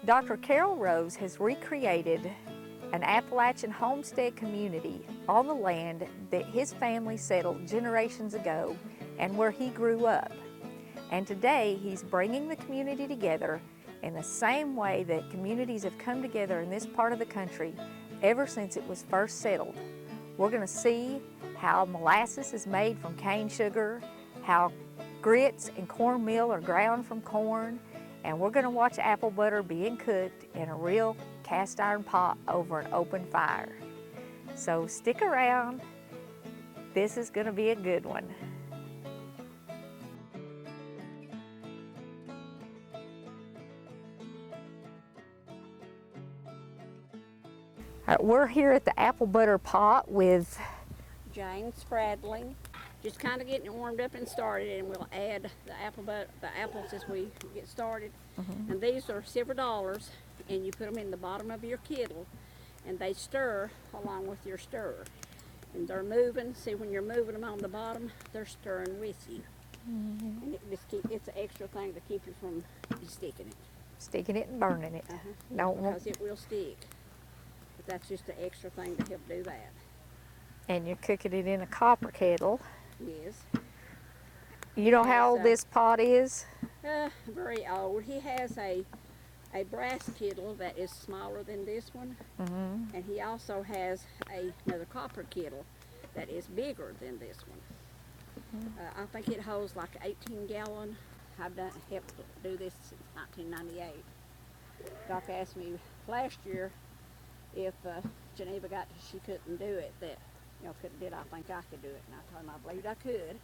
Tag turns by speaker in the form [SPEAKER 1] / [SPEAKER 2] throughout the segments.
[SPEAKER 1] Dr. Carol Rose has recreated an Appalachian homestead community on the land that his family settled generations ago and where he grew up. And today he's bringing the community together in the same way that communities have come together in this part of the country ever since it was first settled. We're going to see how molasses is made from cane sugar, how grits and cornmeal are ground from corn, and we're going to watch apple butter being cooked in a real cast iron pot over an open fire. So stick around. This is going to be a good one. All right, we're here at the apple butter pot with
[SPEAKER 2] Jane Spradling. Just kind of getting it warmed up and started, and we'll add the apples as we get started. And these are several dollars, and you put them in the bottom of your kettle, and they stir along with your stirrer. And they're moving. See, when you're moving them on the bottom, they're stirring with you. And it's an extra thing to keep you from sticking it.
[SPEAKER 1] Sticking it and burning it.
[SPEAKER 2] Because it will stick. But that's just an extra thing to help do that.
[SPEAKER 1] And you're cooking it in a copper kettle.
[SPEAKER 2] Yes.
[SPEAKER 1] You know how old this pot is?
[SPEAKER 2] Very old. He has a brass kettle that is smaller than this one, and he also has another copper kettle that is bigger than this one. I think it holds like 18 gallon. I've helped do this since 1998. Doc asked me last year if Geneva got to she couldn't do it, that did I think I could do it? And I told him I believed I could.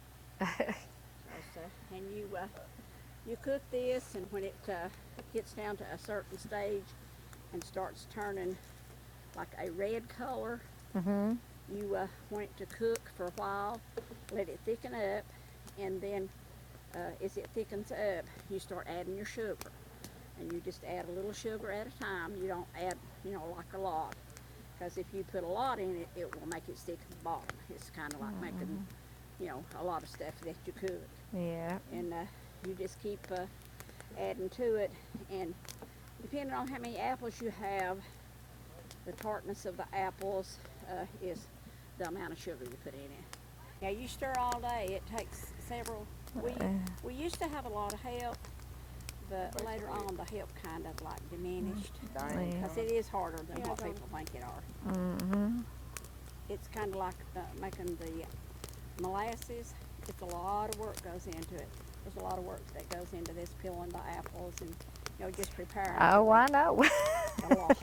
[SPEAKER 2] And you cook this, and when it gets down to a certain stage and starts turning like a red color, you want it to cook for a while, let it thicken up, and then as it thickens up, you start adding your sugar. And you just add a little sugar at a time. You don't add, like a lot. Because if you put a lot in it, it will make it stick at the bottom. It's kind of like making, a lot of stuff that you cook.
[SPEAKER 1] Yeah.
[SPEAKER 2] And you just keep adding to it. And depending on how many apples you have, the tartness of the apples is the amount of sugar you put in it. Now you stir all day. It takes several. We used to have a lot of help, but later on the help kind of like diminished, because it is harder than what people think it are. It's kind of like making the molasses. It's a lot of work goes into it. There's a lot of work that goes into this, peeling the apples and just preparing.
[SPEAKER 1] Oh, I know.
[SPEAKER 2] A lot.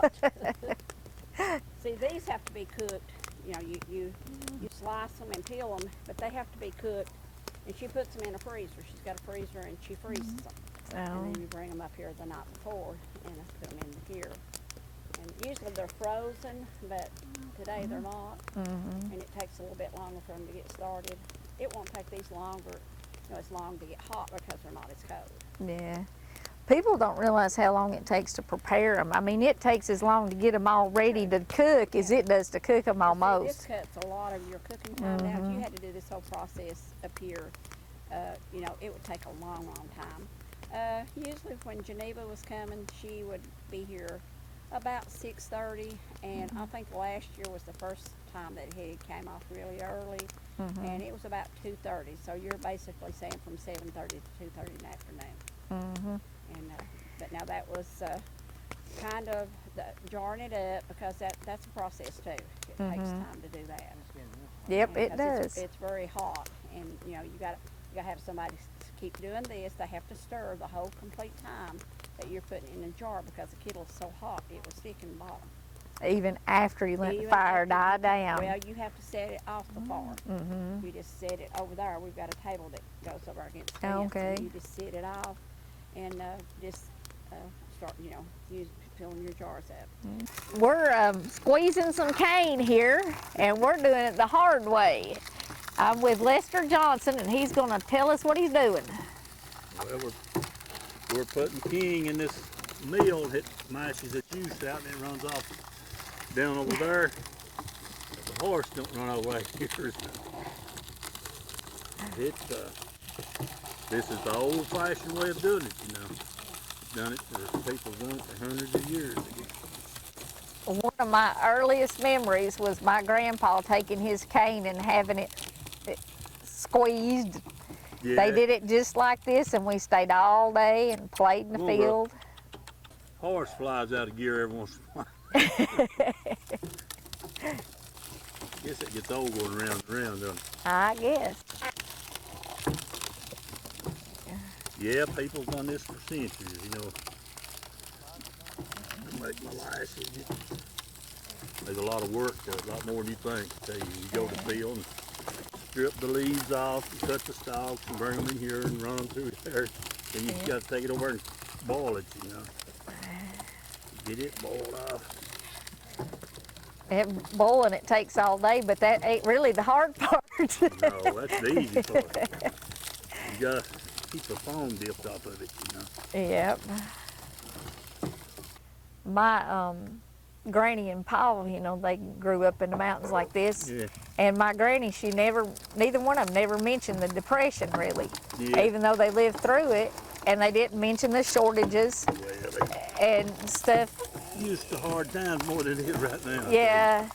[SPEAKER 2] See, these have to be cooked. You slice them and peel them, but they have to be cooked. And she puts them in a freezer. She's got a freezer, and she freezes them. And then you bring them up here the night before and put them in here. And usually they're frozen, but today they're not. And it takes a little bit longer for them to get started. It won't take these longer, as long to get hot because they're not as cold.
[SPEAKER 1] Yeah. People don't realize how long it takes to prepare them. I mean, it takes as long to get them all ready to cook as it does to cook them almost.
[SPEAKER 2] See, this cuts a lot of your cooking time. Now, if you had to do this whole process up here, it would take a long, long time. Usually when Geneva was coming, she would be here about 6:30, and I think last year was the first time that he came off really early, and it was about 2:30. So you're basically saying from 7:30 to 2:30 in the afternoon. And but now that was kind of jarring it up, because that's a process too. It takes time to do that.
[SPEAKER 1] Yep, it does.
[SPEAKER 2] It's very hot, and you got to have somebody to keep doing this. They have to stir the whole complete time that you're putting it in a jar, because the kettle's so hot it will stick in the bottom.
[SPEAKER 1] Even after you let the fire die down.
[SPEAKER 2] Well, you have to set it off the fire. You just set it over there. We've got a table that goes over against the fence.
[SPEAKER 1] Okay.
[SPEAKER 2] So you just set it off and just start, filling your jars up.
[SPEAKER 1] We're squeezing some cane here, and we're doing it the hard way. I'm with Lester Johnson, and he's going to tell us what he's doing.
[SPEAKER 3] Well, we're putting king in this mill that mashes the juice out, and it runs off down over there. The horse don't run over here. This is the old-fashioned way of doing it, done it for people done it for hundreds of years.
[SPEAKER 1] One of my earliest memories was my grandpa taking his cane and having it squeezed.
[SPEAKER 3] Yeah.
[SPEAKER 1] They did it just like this, and we stayed all day and played in the field.
[SPEAKER 3] Horse flies out of gear every once in a while. Guess it gets old going round and round, doesn't it?
[SPEAKER 1] I guess.
[SPEAKER 3] Yeah, people's done this for centuries, you know. Make molasses. There's a lot of work to it, a lot more than you think. You go to the field and strip the leaves off, and cut the stalks, and bring them in here and run them through there. Then you just got to take it over and boil it, you know. Get it boiled off.
[SPEAKER 1] Boiling it takes all day, but that ain't really the hard part.
[SPEAKER 3] No, that's the easy part. You got to keep the foam dipped off of it, you know.
[SPEAKER 1] Yep. My granny and pa, you know, they grew up in the mountains like this.
[SPEAKER 3] Yeah.
[SPEAKER 1] And my granny, neither one of them never mentioned the Depression, really.
[SPEAKER 3] Yeah.
[SPEAKER 1] Even though they lived through it, and they didn't mention the shortages and stuff.
[SPEAKER 3] Used to hard times more than it is right now.
[SPEAKER 1] Yeah.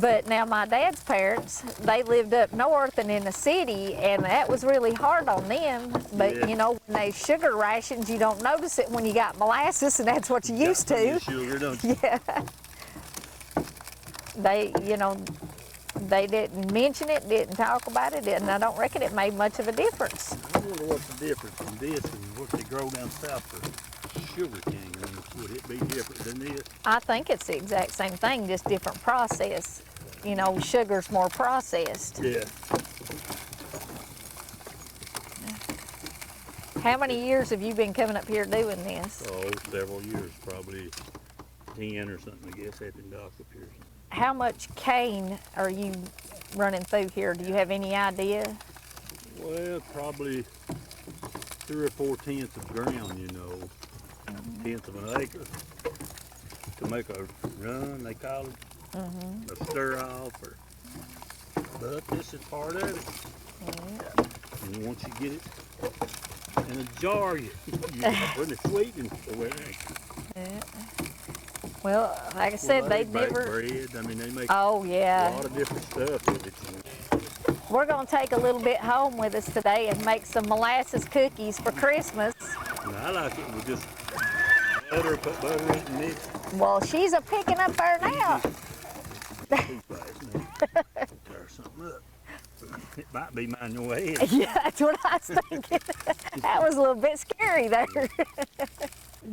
[SPEAKER 1] But now my dad's parents, they lived up north and in the city, and that was really hard on them. But
[SPEAKER 3] Yeah.
[SPEAKER 1] you know, when they sugar rations, you don't notice it when you got molasses, and that's what you used to.
[SPEAKER 3] Sugar, don't you?
[SPEAKER 1] Yeah. They, you know, they didn't mention it, didn't talk about it, and I don't reckon it made much of a difference.
[SPEAKER 3] I wonder what's the difference in this and what they grow down south for sugar cane. Would it be different than this?
[SPEAKER 1] I think it's the exact same thing, just different process. You know, sugar's more processed.
[SPEAKER 3] Yeah.
[SPEAKER 1] How many years have you been coming up here doing this?
[SPEAKER 3] Oh, several years, probably 10 or something, I guess, after Doc up here.
[SPEAKER 1] How much cane are you running through here? Do you have any idea?
[SPEAKER 3] Well, probably 3 or 4 tenths of ground, you know, tenth of an acre to make a run, they call it, a stir off, but this is part of it. And once you get it in a jar, you put it sweetening away there.
[SPEAKER 1] Yeah. Well, like I said, they
[SPEAKER 3] bake
[SPEAKER 1] never.
[SPEAKER 3] bread. I mean, they make
[SPEAKER 1] Oh
[SPEAKER 3] a
[SPEAKER 1] yeah.
[SPEAKER 3] lot of different stuff with it. You know.
[SPEAKER 1] We're gonna take a little bit home with us today and make some molasses cookies for Christmas.
[SPEAKER 3] And I like it with just butter, put butter in it and mix it.
[SPEAKER 1] Well, she's a picking up there now.
[SPEAKER 3] Too fast now. Tear something up. It might be mine your head.
[SPEAKER 1] Yeah, that's what I was thinking. That was a little bit scary there.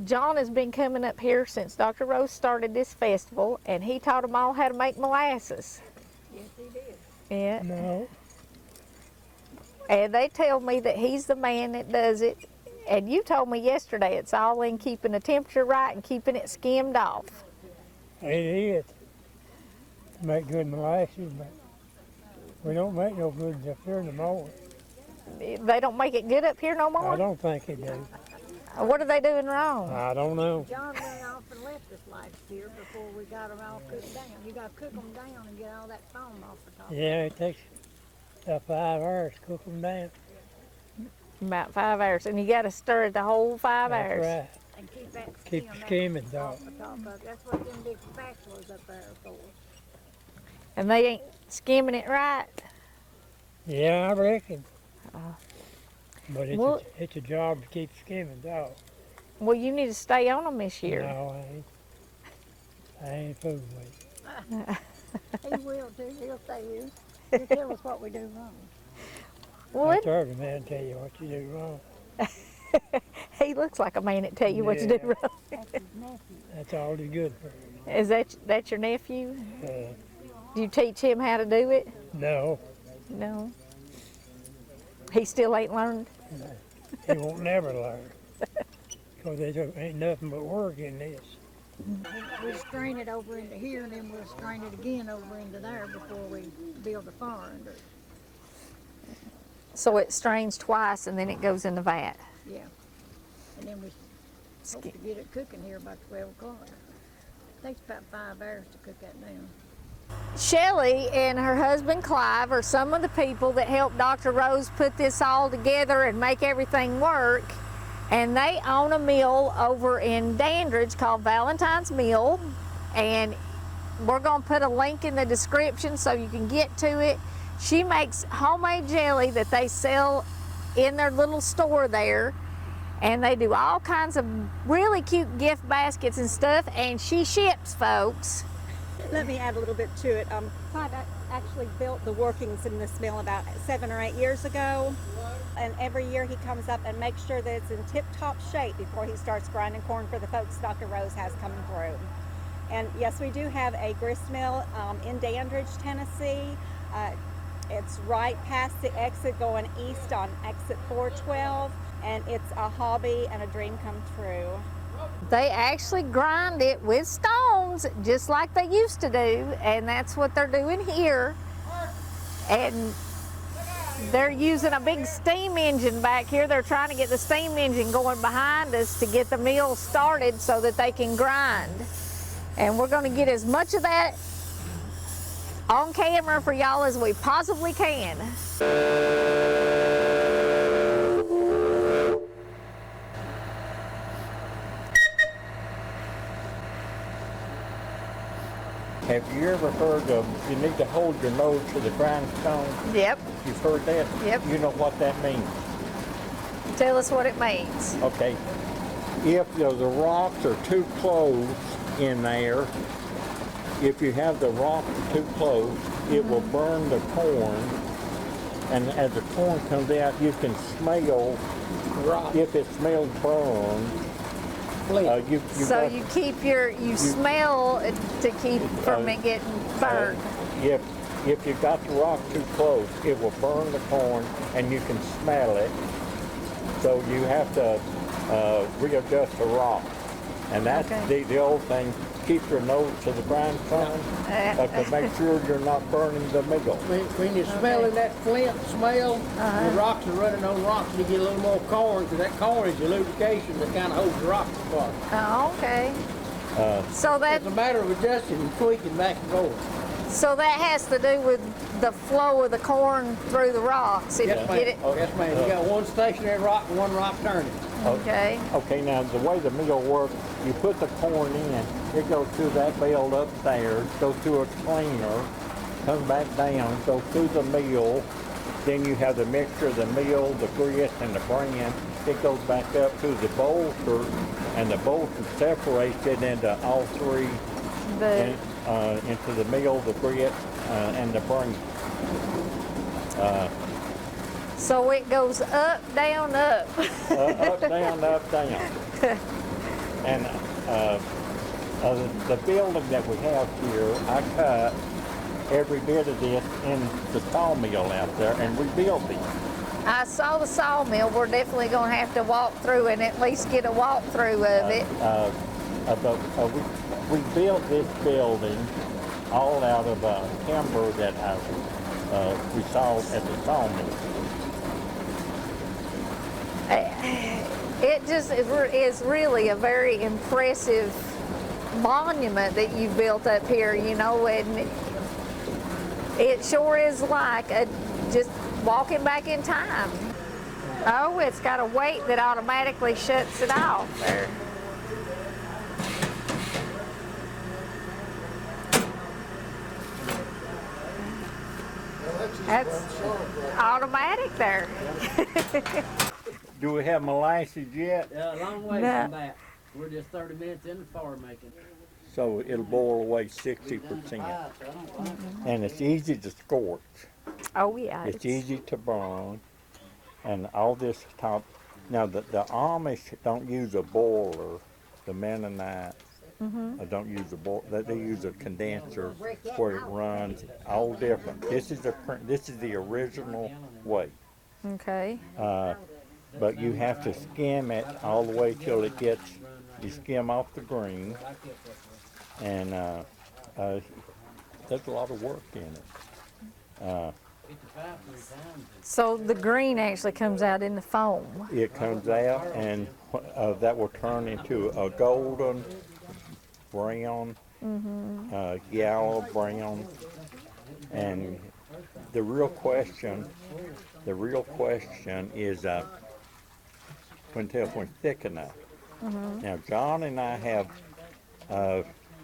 [SPEAKER 1] John has been coming up here since Dr. Rose started this festival, and he taught them all how to make molasses.
[SPEAKER 2] Yes, he did.
[SPEAKER 1] Yeah.
[SPEAKER 4] No,
[SPEAKER 1] And they tell me that he's the man that does it. And you told me yesterday it's all in keeping the temperature right and keeping it skimmed off.
[SPEAKER 4] it is. Make good molasses, but we don't make no good up here no more.
[SPEAKER 1] They don't make it good up here no
[SPEAKER 4] I
[SPEAKER 1] more?
[SPEAKER 4] don't think it do.
[SPEAKER 1] What are they doing wrong?
[SPEAKER 4] I don't know.
[SPEAKER 2] John went off and left us last year before we got them all cooked down. You got to cook them down and get all that foam off the top.
[SPEAKER 4] Yeah, it takes about 5 hours to cook them down.
[SPEAKER 1] About 5 hours. And you got to stir it the whole 5 hours.
[SPEAKER 4] That's right.
[SPEAKER 2] And keep that
[SPEAKER 4] Keep
[SPEAKER 2] skim
[SPEAKER 4] the
[SPEAKER 2] out
[SPEAKER 4] skimming,
[SPEAKER 2] off
[SPEAKER 4] dog.
[SPEAKER 2] the top of it. That's what them big spatulas up there are for.
[SPEAKER 1] And they ain't skimming it right.
[SPEAKER 4] Yeah, I reckon. But
[SPEAKER 1] Well-
[SPEAKER 4] it's a job to keep skimming, dog.
[SPEAKER 1] Well, you need to stay on them this year.
[SPEAKER 4] No, I ain't fooling with you.
[SPEAKER 2] He will too. He'll stay here. He'll tell us what we do wrong.
[SPEAKER 1] Well,
[SPEAKER 4] I heard a man tell you what you do wrong.
[SPEAKER 1] he looks like a man that tell you what to do
[SPEAKER 4] Yeah.
[SPEAKER 1] wrong.
[SPEAKER 2] That's his nephew.
[SPEAKER 4] That's all he's good for.
[SPEAKER 1] Is that your nephew?
[SPEAKER 4] Uh,
[SPEAKER 1] Do you teach him how to do it?
[SPEAKER 4] no,
[SPEAKER 1] No. He still ain't learned?
[SPEAKER 4] he won't never learn. Because there ain't nothing but work in this.
[SPEAKER 2] We'll strain it over into here and then we'll strain it again over into there before we build a fire under it.
[SPEAKER 1] So it strains twice and then it goes in the vat.
[SPEAKER 2] Yeah. And then we hope to get it cooking here about 12 o'clock. Takes about 5 hours to cook that down.
[SPEAKER 1] Shelley and her husband Clive are some of the people that helped Dr. Rose put this all together and make everything work. And they own a mill over in Dandridge called Valentine's Mill. And we're gonna put a link in the description so you can get to it. She makes homemade jelly that they sell in their little store there. And they do all kinds of really cute gift baskets and stuff, and she ships, folks.
[SPEAKER 5] Let me add a little bit to it. Clive actually built the workings in this mill about 7 or 8 years ago, and every year he comes up and makes sure that it's in tip-top shape before he starts grinding corn for the folks Dr. Rose has coming through. And yes, we do have a gristmill in Dandridge, Tennessee. It's right past the exit going east on exit 412, and it's a hobby and a dream come true.
[SPEAKER 1] They actually grind it with stones, just like they used to do, and that's what they're doing here. And they're using a big steam engine back here. They're trying to get the steam engine going behind us to get the mill started so that they can grind. And we're gonna get as much of that on camera for y'all as we possibly can.
[SPEAKER 6] Have you ever heard of you need to hold your nose to the grindstone?
[SPEAKER 1] Yep,
[SPEAKER 6] You've heard that?
[SPEAKER 1] Yep.
[SPEAKER 6] You know what that means?
[SPEAKER 1] tell us what it means.
[SPEAKER 6] Okay. If the rocks are too close in there, if you have the rocks too close, it will burn the corn. And as the corn comes out, you can smell if it smells burned.
[SPEAKER 1] So you keep you smell it to keep from it getting burned.
[SPEAKER 6] If you got the rock too close, it will burn the corn, and you can smell it. So you have to readjust the rock, and that's
[SPEAKER 1] Okay.
[SPEAKER 6] the old thing. Keep your nose to the grindstone to make sure you're not burning the middle.
[SPEAKER 7] When you're smelling that flint smell, the rocks are running on rocks, and you get a little more corn, because that corn is your lubrication that kind of holds the rocks apart.
[SPEAKER 1] Oh, okay. So that
[SPEAKER 7] It's a matter of adjusting and tweaking back and forth.
[SPEAKER 1] has to do with the flow of the corn through the rocks. If
[SPEAKER 7] Yes,
[SPEAKER 1] you
[SPEAKER 7] ma'am.
[SPEAKER 1] get it.
[SPEAKER 7] Yes, ma'am. You got one stationary rock and one rock turning.
[SPEAKER 1] Okay.
[SPEAKER 6] Okay, now the way the mill works, you put the corn in, it goes through that belt upstairs, goes through a cleaner, comes back down, goes through the mill, then you have the mixture of the mill, the grist, and the bran. It goes back up to the bolster, and the bolster separates it into all three, into the mill, the grist, and the bran.
[SPEAKER 1] So it goes up, down, up.
[SPEAKER 6] Up, down, up, down. And the building that we have here, I cut every bit of this in the sawmill out there and rebuilt it.
[SPEAKER 1] I saw the sawmill. We're definitely going to have to walk through and at least get a walkthrough of it.
[SPEAKER 6] We built this building all out of timber that we saw at the sawmill.
[SPEAKER 1] It just is really a very impressive monument that you built up here, you know, and it sure is like just walking back in time. Oh, it's got a weight that automatically shuts it off there. That's automatic there.
[SPEAKER 6] Do we have molasses yet?
[SPEAKER 7] A long way
[SPEAKER 1] No.
[SPEAKER 7] from that. We're just 30 minutes in the farm making.
[SPEAKER 6] So it'll boil away 60%. And it's easy to scorch.
[SPEAKER 1] Oh yeah.
[SPEAKER 6] It's easy to burn. And all this top. Now the Amish don't use a boiler. The Mennonites don't use a boiler. They use a condenser where it runs all different. This is the original way.
[SPEAKER 1] Okay.
[SPEAKER 6] But you have to skim it all the way till it gets. You skim off the green, and there's a lot of work in it.
[SPEAKER 1] So the green actually comes out in the foam.
[SPEAKER 6] It comes out, and that will turn into a golden brown, yellow brown, and the real question is when thick enough. Now, John and I have,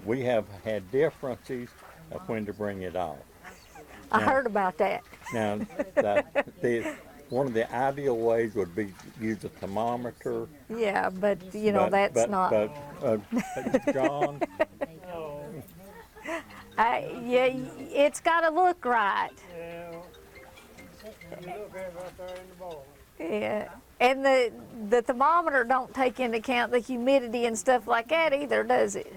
[SPEAKER 6] we have had differences of when to bring it off.
[SPEAKER 1] I heard about that.
[SPEAKER 6] Now, one of the ideal ways would be use a thermometer.
[SPEAKER 1] Yeah, but you know, that's not.
[SPEAKER 6] John,
[SPEAKER 1] Yeah, it's got to look right.
[SPEAKER 4] Yeah. You look at it right there in the ball.
[SPEAKER 1] Yeah, and the thermometer don't take into account the humidity and stuff like that either, does it?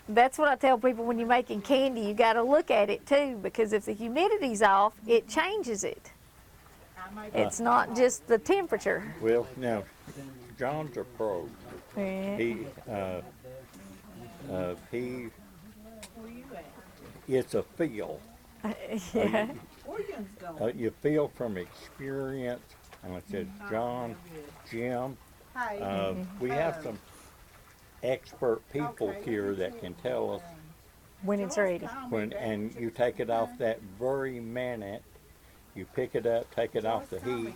[SPEAKER 1] That's what I tell people when you're making candy. You got to look at it too, because if the humidity's off, it changes it. It's not just the temperature.
[SPEAKER 6] well, now, John's a pro.
[SPEAKER 1] Yeah.
[SPEAKER 6] He, it's a feel.
[SPEAKER 1] Yeah.
[SPEAKER 6] You feel from experience, and like I said, John, Jim, we have some expert people here that can tell us
[SPEAKER 1] When it's ready.
[SPEAKER 6] when, and you take it off that very minute, you pick it up, take it off the heat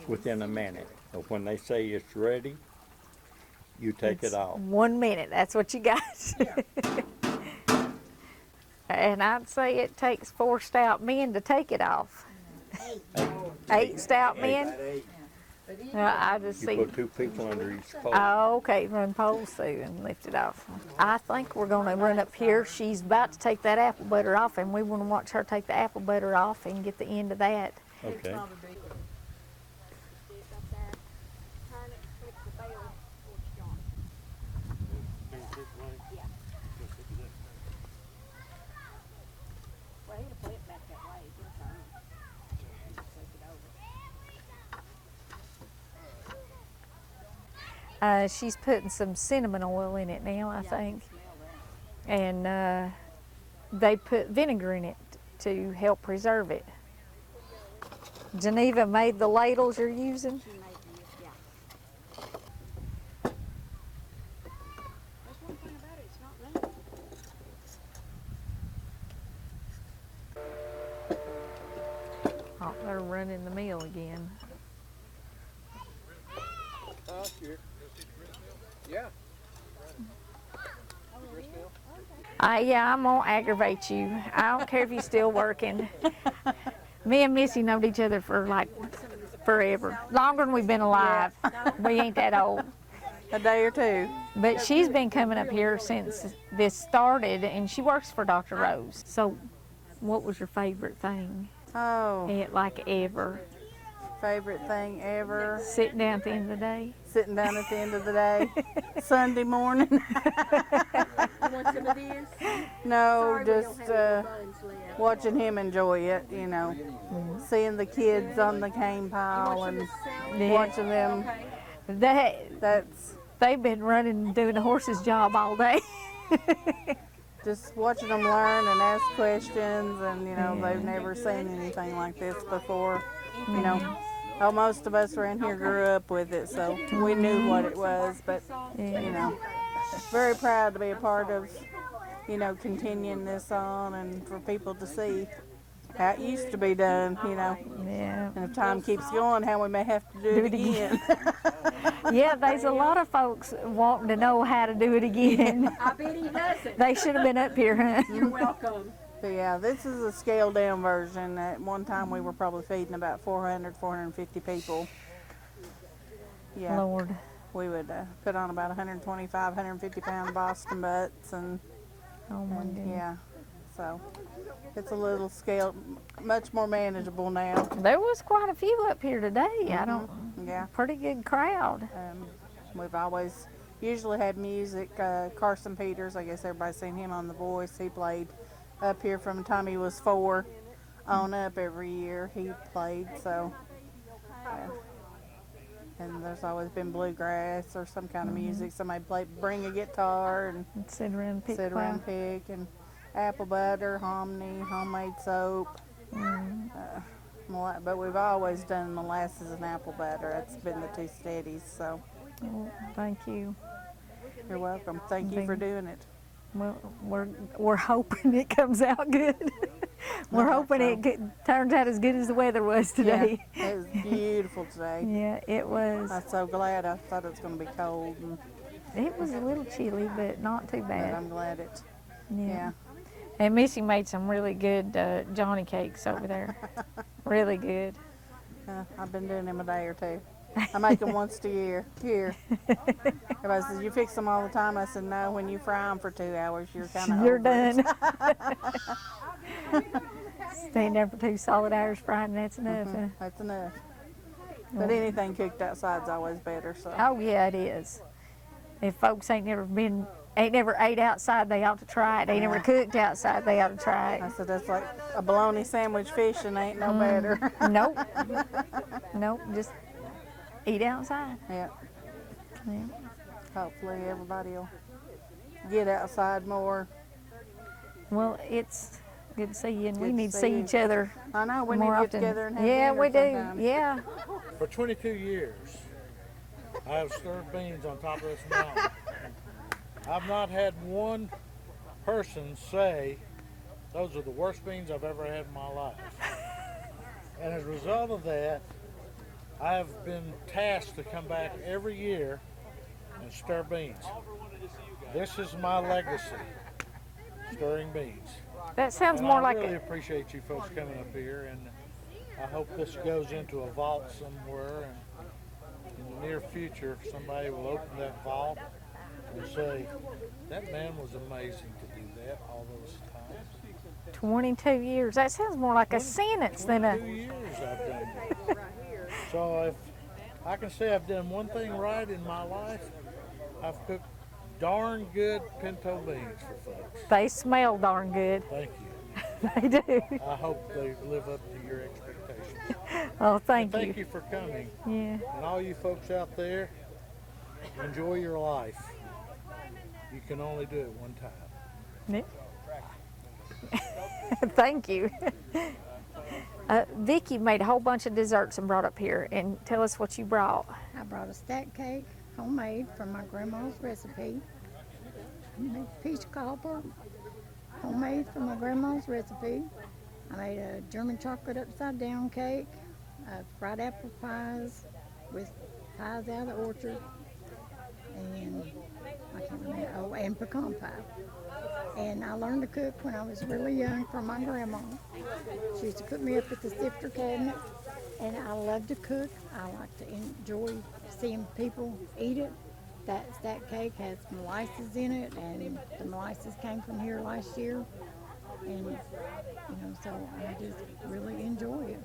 [SPEAKER 6] within a minute. So when they say it's ready, you take it off.
[SPEAKER 1] 1 minute, that's what you got. And I'd say it takes 4 stout men to take it off. 8 stout men? I just
[SPEAKER 6] You
[SPEAKER 1] see.
[SPEAKER 6] put 2 people under each pole.
[SPEAKER 1] Oh, okay, run poles through and lift it off. I think we're gonna run up here. She's about to take that apple butter off, and we wanna watch her take the apple butter off and get the end of that.
[SPEAKER 6] Okay.
[SPEAKER 1] She's putting some cinnamon oil in it now, I think. And they put vinegar in it to help preserve it. Geneva made the ladles you're using? Oh, they're running the mill again.
[SPEAKER 7] Yeah.
[SPEAKER 1] Yeah, I'm gonna aggravate you. I don't care if you're still working. Me and Missy knowed each other for like forever, longer than we've been alive. We ain't that old.
[SPEAKER 8] A day or two.
[SPEAKER 1] But she's been coming up here since this started, and she works for Dr. Rose. So, what was your favorite thing?
[SPEAKER 8] Oh,
[SPEAKER 1] Like ever?
[SPEAKER 8] favorite thing ever.
[SPEAKER 1] Sitting down at the end of the day?
[SPEAKER 8] Sitting down at the end of the day. Sunday morning.
[SPEAKER 2] You want some of this?
[SPEAKER 8] No,
[SPEAKER 2] Sorry, we don't
[SPEAKER 8] just
[SPEAKER 2] have any buns left.
[SPEAKER 8] watching him enjoy it, you know. Seeing the kids on the cane pile and watching them. That's
[SPEAKER 1] They've been running and doing the horse's job all day.
[SPEAKER 8] just watching them learn and ask questions, and you know, they've never seen anything like this before. You know, most of us around here grew up with it, so we knew what it was, but you know, very proud to be a part of, you know, continuing this on and for people to see how it used to be done, you know.
[SPEAKER 1] Yeah.
[SPEAKER 8] And if time keeps going, how we may have to do it again.
[SPEAKER 1] Yeah, there's a lot of folks wanting to know how to do it again.
[SPEAKER 2] I bet he doesn't.
[SPEAKER 1] They should have been up here, huh?
[SPEAKER 2] You're welcome.
[SPEAKER 8] But yeah, this is a scaled down version. At one time we were probably feeding about 400, 450 people. Yeah,
[SPEAKER 1] Lord.
[SPEAKER 8] we would put on about 125, 150 pound Boston butts, and
[SPEAKER 1] Oh my goodness.
[SPEAKER 8] yeah, so it's a little scaled, much more manageable now.
[SPEAKER 1] There was quite a few up here today. I don't.
[SPEAKER 8] Yeah,
[SPEAKER 1] Pretty good crowd.
[SPEAKER 8] we've always usually had music. Carson Peters, I guess everybody's seen him on The Voice. He played up here from the time he was 4 on up every year. He played, so. And there's always been bluegrass or some kind of music. Somebody bring a guitar and
[SPEAKER 1] Sit around and pick
[SPEAKER 8] sit around,
[SPEAKER 1] quiet.
[SPEAKER 8] pick, and apple butter, hominy, homemade soap. But we've always done molasses and apple butter. That's been the two steadies. So
[SPEAKER 1] Oh, thank you.
[SPEAKER 8] you're welcome. Thank you for doing it.
[SPEAKER 1] Well, we're hoping it comes out good. We're hoping it turns out as good as the weather was today.
[SPEAKER 8] Yeah, it was beautiful today.
[SPEAKER 1] Yeah, it was.
[SPEAKER 8] I'm so glad. I thought it was going to be cold, and,
[SPEAKER 1] It was a little chilly, but not too
[SPEAKER 8] but
[SPEAKER 1] bad.
[SPEAKER 8] I'm glad it.
[SPEAKER 1] Yeah.
[SPEAKER 8] Yeah.
[SPEAKER 1] And Missy made some really good Johnny cakes over there. Really good.
[SPEAKER 8] I've been doing them a day or two. I make them once a year. Here. Everybody says, you fix them all the time. I said, no, when you fry them for 2 hours, you're kind of
[SPEAKER 1] You're done. Staying there for 2 solid hours frying, that's enough. Huh?
[SPEAKER 8] That's enough. But anything cooked outside's always better. So.
[SPEAKER 1] Oh yeah, it is. If folks ain't never ate outside, they ought to try it. They never cooked outside, they ought to try
[SPEAKER 8] I
[SPEAKER 1] it.
[SPEAKER 8] said, that's like a bologna sandwich fishing ain't no better.
[SPEAKER 1] Nope. Nope. Just eat outside.
[SPEAKER 8] Yeah.
[SPEAKER 1] Yeah.
[SPEAKER 8] Hopefully everybody will get outside more.
[SPEAKER 1] Well, it's good to see you, and we
[SPEAKER 8] Good to
[SPEAKER 1] need to
[SPEAKER 8] see
[SPEAKER 1] see
[SPEAKER 8] you.
[SPEAKER 1] each other
[SPEAKER 8] I know, we need
[SPEAKER 1] more
[SPEAKER 8] to get
[SPEAKER 1] often.
[SPEAKER 8] together and have
[SPEAKER 1] Yeah,
[SPEAKER 8] dinner
[SPEAKER 1] we do.
[SPEAKER 8] sometime.
[SPEAKER 1] Yeah.
[SPEAKER 9] For 22 years, I have stirred beans on top of this mountain. I've not had one person say, those are the worst beans I've ever had in my life. And as a result of that, I have been tasked to come back every year and stir beans. This is my legacy, stirring beans.
[SPEAKER 1] That sounds
[SPEAKER 9] And
[SPEAKER 1] more
[SPEAKER 9] I
[SPEAKER 1] like
[SPEAKER 9] really
[SPEAKER 1] a,
[SPEAKER 9] appreciate you folks coming up here, and I hope this goes into a vault somewhere, and in the near future somebody will open that vault and say, that man was amazing to do that all those times.
[SPEAKER 1] 22 years. That sounds more like a sentence than
[SPEAKER 9] 22
[SPEAKER 1] a.
[SPEAKER 9] years I've done it. So if I can say I've done one thing right in my life, I've cooked darn good pinto beans for folks.
[SPEAKER 1] They smell darn good.
[SPEAKER 9] Thank you.
[SPEAKER 1] They do.
[SPEAKER 9] I hope they live up to your expectations.
[SPEAKER 1] Oh, thank you.
[SPEAKER 9] Thank you for coming.
[SPEAKER 1] Yeah.
[SPEAKER 9] And all you folks out there, enjoy your life. You can only do it one time.
[SPEAKER 1] Thank you. Vicky made a whole bunch of desserts and brought up here. And tell us what you brought.
[SPEAKER 10] I brought a stack cake, homemade from my grandma's recipe. Made peach cobbler, homemade from my grandma's recipe. I made a German chocolate upside down cake, fried apple pies with pies out of the orchard, and I can't remember, oh, and pecan pie. And I learned to cook when I was really young from my grandma. She used to put me up at the sifter cabinet, and I love to cook. I like to enjoy seeing people eat it. That cake has molasses in it, and the molasses came from here last year. And, so I just really enjoy it.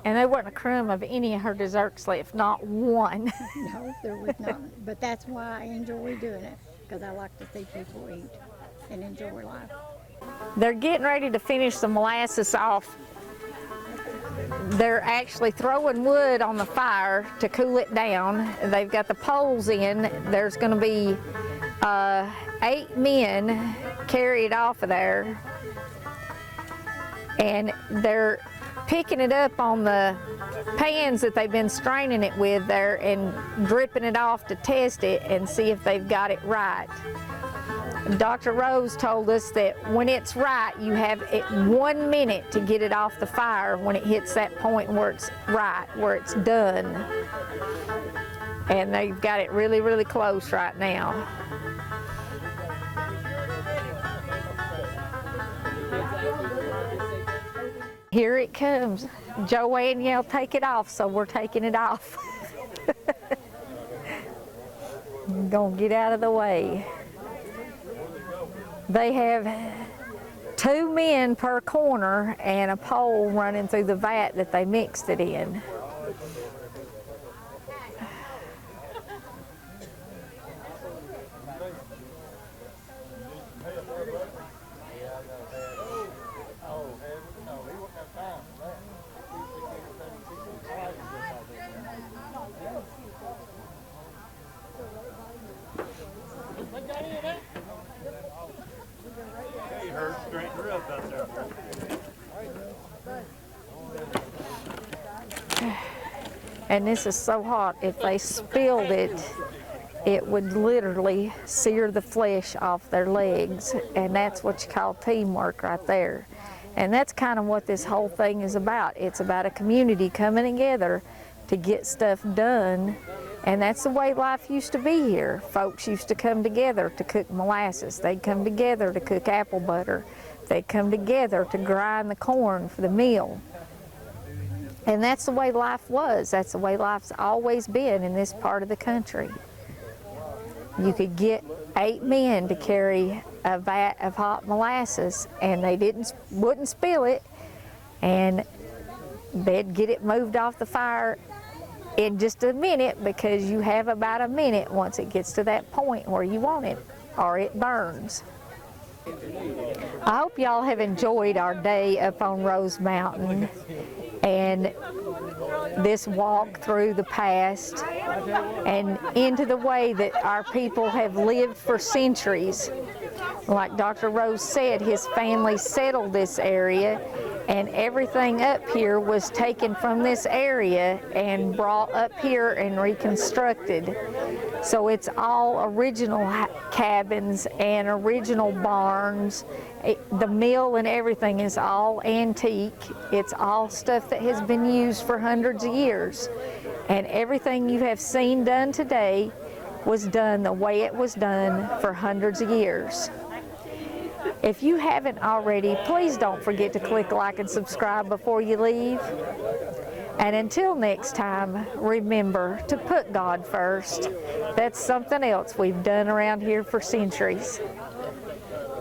[SPEAKER 1] And there wasn't a crumb of any of her desserts left, not one.
[SPEAKER 10] No, there was not. But that's why I enjoy doing it, because I like to see people eat and enjoy life.
[SPEAKER 1] They're getting ready to finish the molasses off. They're actually throwing wood on the fire to cool it down. They've got the poles in. There's going to be 8 men carried off of there. And they're picking it up on the pans that they've been straining it with there and dripping it off to test it and see if they've got it right. Dr. Rose told us that when it's right, you have 1 minute to get it off the fire when it hits that point where it's right, where it's done. And they've got it really, really close right now. Here it comes. Joanne yelled, take it off, so we're taking it off. I'm gonna get out of the way. They have 2 men per corner and a pole running through the vat that they mixed it in. And this is so hot, if they spilled it, it would literally sear the flesh off their legs. And that's what you call teamwork right there. And that's kind of what this whole thing is about. It's about a community coming together to get stuff done. And that's the way life used to be here. Folks used to come together to cook molasses. They'd come together to cook apple butter. They'd come together to grind the corn for the meal. And that's the way life was. That's the way life's always been in this part of the country. You could get 8 men to carry a vat of hot molasses, and they wouldn't spill it, and they'd get it moved off the fire in just a minute, because you have about a minute once it gets to that point where you want it, or it burns. I hope y'all have enjoyed our day up on Rose Mountain and this walk through the past and into the way that our people have lived for centuries. Like Dr. Rose said, his family settled this area, and everything up here was taken from this area and brought up here and reconstructed. So it's all original cabins and original barns. The mill and everything is all antique. It's all stuff that has been used for hundreds of years. And everything you have seen done today was done the way it was done for hundreds of years. If you haven't already, please don't forget to click like and subscribe before you leave. And until next time, remember to put God first. That's something else we've done around here for centuries.